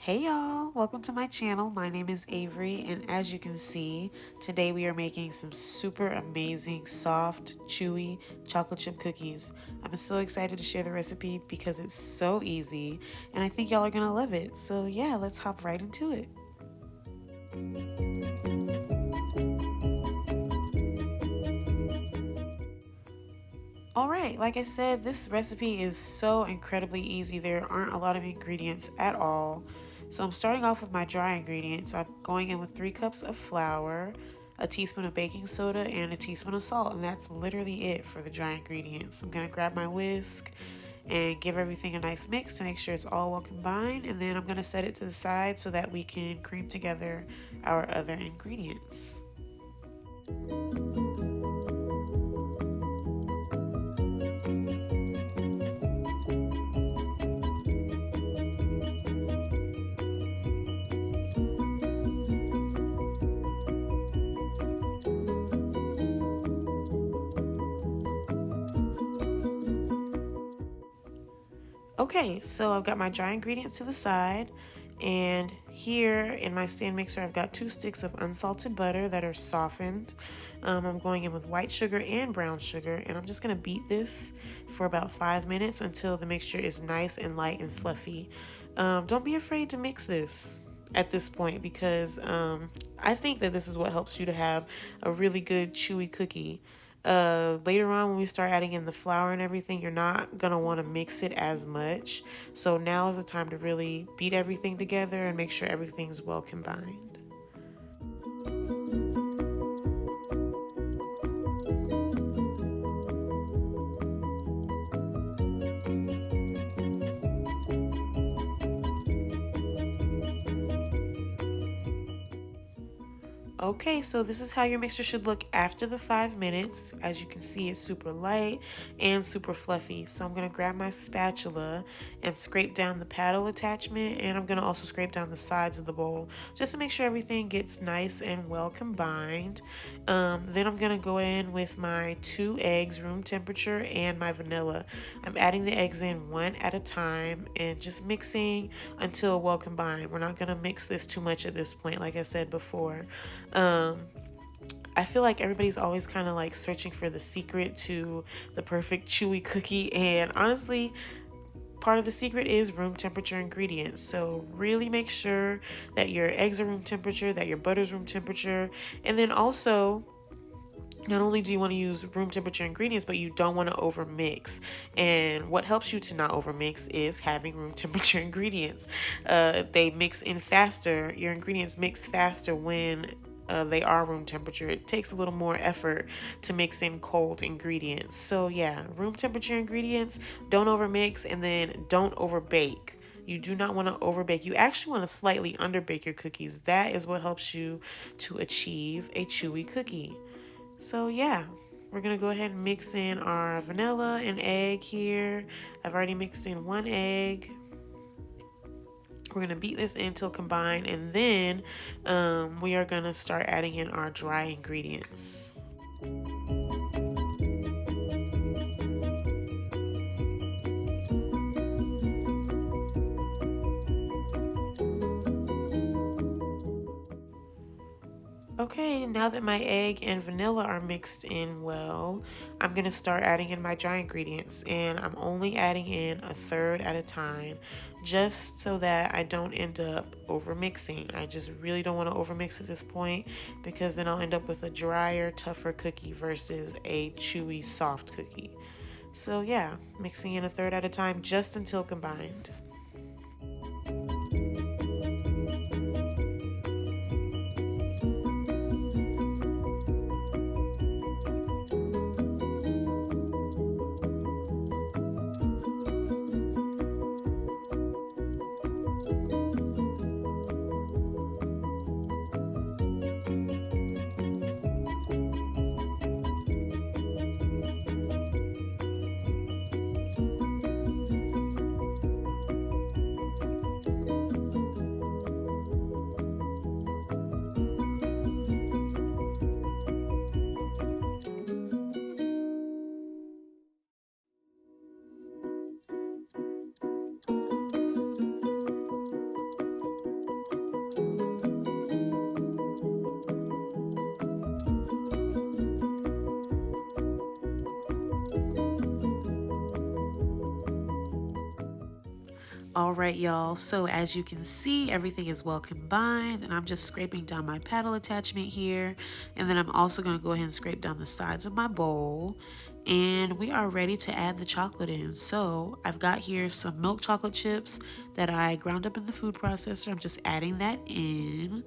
Hey y'all, welcome to my channel. My name is Avery, and as you can see, today we are making some super amazing, soft, chewy chocolate chip cookies. I'm so excited to share the recipe because it's so easy, and I think y'all are gonna love it. So yeah, let's hop right into it. Alright, like I said, this recipe is so incredibly easy. There aren't a lot of ingredients at all. So I'm starting off with my dry ingredients. I'm going in with 3 cups of flour, a teaspoon of baking soda, and a teaspoon of salt. And that's literally it for the dry ingredients. I'm going to grab my whisk and give everything a nice mix to make sure it's all well combined. And then I'm going to set it to the side so that we can cream together our other ingredients. Okay, so I've got my dry ingredients to the side, and here in my stand mixer I've got 2 sticks of unsalted butter that are softened. I'm going in with white sugar and brown sugar, and I'm just going to beat this for about 5 minutes until the mixture is nice and light and fluffy. Don't be afraid to mix this at this point because I think that this is what helps you to have a really good chewy cookie. Later on when we start adding in the flour and everything, you're not gonna want to mix it as much. So now is the time to really beat everything together and make sure everything's well combined. Okay, so this is how your mixture should look after the 5 minutes. As you can see, it's super light and super fluffy. So I'm going to grab my spatula and scrape down the paddle attachment, and I'm going to also scrape down the sides of the bowl just to make sure everything gets nice and well combined. Then I'm going to go in with my 2 eggs, room temperature, and my vanilla. I'm adding the eggs in one at a time and just mixing until well combined. We're not going to mix this too much at this point, like I said before. I feel like everybody's always kind of like searching for the secret to the perfect chewy cookie, and honestly, part of the secret is room temperature ingredients. So really make sure that your eggs are room temperature, that your butter's room temperature, and then also not only do you want to use room temperature ingredients, but you don't want to overmix. And what helps you to not overmix is having room temperature ingredients. They mix in faster. Your ingredients mix faster when they are room temperature. It takes a little more effort to mix in cold ingredients. So yeah, room temperature ingredients, don't overmix, and then don't overbake. You do not want to overbake. You actually want to slightly underbake your cookies. That is what helps you to achieve a chewy cookie. So yeah, we're going to go ahead and mix in our vanilla and egg here. I've already mixed in 1 egg. We're going to beat this until combined, and then we are going to start adding in our dry ingredients. Okay, now that my egg and vanilla are mixed in well, I'm going to start adding in my dry ingredients, and I'm only adding in 1/3 at a time just so that I don't end up over mixing. I just really don't want to overmix at this point because then I'll end up with a drier, tougher cookie versus a chewy, soft cookie. So yeah, mixing in 1/3 at a time just until combined. All right, y'all, so as you can see, everything is well combined, and I'm just scraping down my paddle attachment here, and then I'm also going to go ahead and scrape down the sides of my bowl, and we are ready to add the chocolate in. So I've got here some milk chocolate chips that I ground up in the food processor. I'm just adding that in.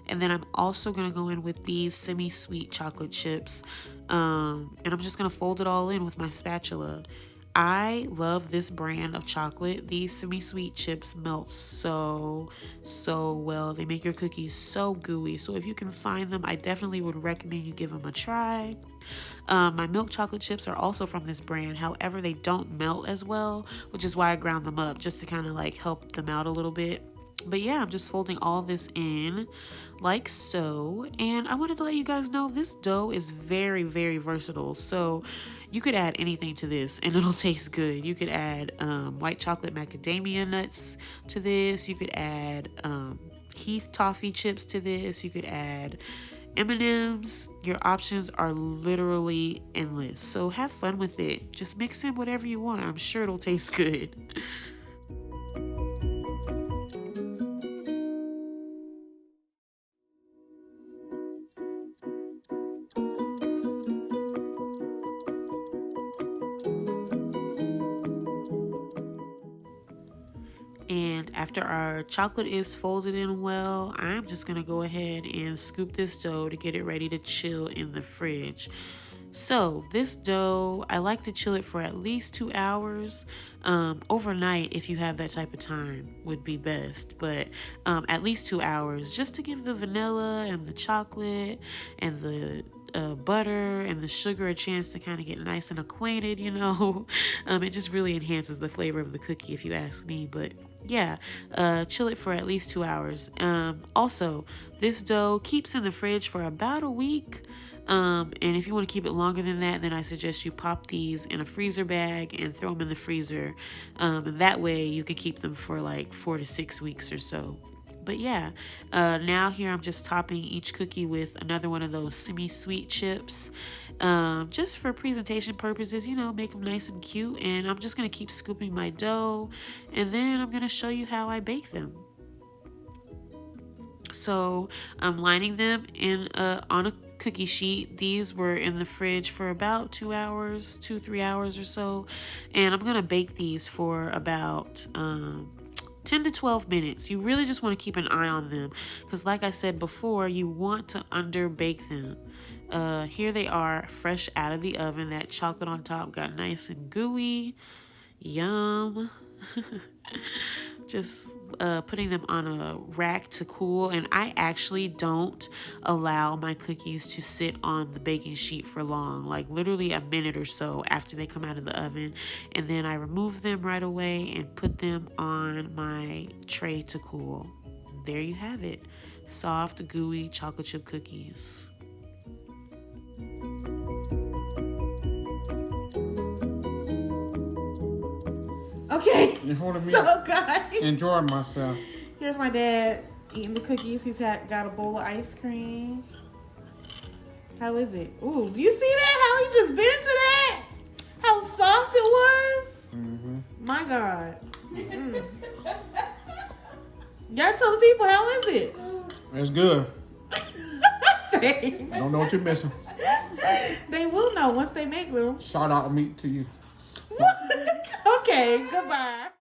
And then I'm also going to go in with these semi-sweet chocolate chips, and I'm just going to fold it all in with my spatula. I love this brand of chocolate. These semi-sweet chips melt so well. They make your cookies so gooey. So if you can find them, I definitely would recommend you give them a try. My milk chocolate chips are also from this brand. However, they don't melt as well, which is why I ground them up, just to kind of like help them out a little bit. But yeah, I'm just folding all this in like so. And I wanted to let you guys know this dough is very versatile. So you could add anything to this and it'll taste good. You could add white chocolate macadamia nuts to this. You could add Heath toffee chips to this. You could add M&Ms. Your options are literally endless. So have fun with it. Just mix in whatever you want. I'm sure it'll taste good. And after our chocolate is folded in well, I'm just going to go ahead and scoop this dough to get it ready to chill in the fridge. So this dough, I like to chill it for at least 2 hours. Overnight, if you have that type of time, would be best. But at least 2 hours, just to give the vanilla and the chocolate and the butter and the sugar a chance to kind of get nice and acquainted, you know. It just really enhances the flavor of the cookie, if you ask me. But yeah, chill it for at least 2 hours. Also, this dough keeps in the fridge for about a week. And if you want to keep it longer than that, then I suggest you pop these in a freezer bag and throw them in the freezer. And that way you can keep them for like 4 to 6 weeks or so. But yeah, now here I'm just topping each cookie with another one of those semi-sweet chips, just for presentation purposes, you know, make them nice and cute. And I'm just going to keep scooping my dough, and then I'm going to show you how I bake them. So I'm lining them in on a cookie sheet. These were in the fridge for about 2 hours, 2-3 hours or so, and I'm going to bake these for about 10 to 12 minutes. You really just want to keep an eye on them because, like I said before, you want to under bake them. Here they are, fresh out of the oven. That chocolate on top got nice and gooey. Yum. Just putting them on a rack to cool, and I actually don't allow my cookies to sit on the baking sheet for long, like literally a minute or so after they come out of the oven, and then I remove them right away and put them on my tray to cool. There you have it, soft gooey chocolate chip cookies. Okay, so guys, enjoying myself. Here's my dad eating the cookies. He's got a bowl of ice cream. How is it? Ooh, do you see that? How he just bit into that? How soft it was? Mm-hmm. My God. Mm. Y'all tell the people, how is it? It's good. Thanks. I don't know what you're missing. They will know once they make them. Shout out meat to you. Okay, goodbye.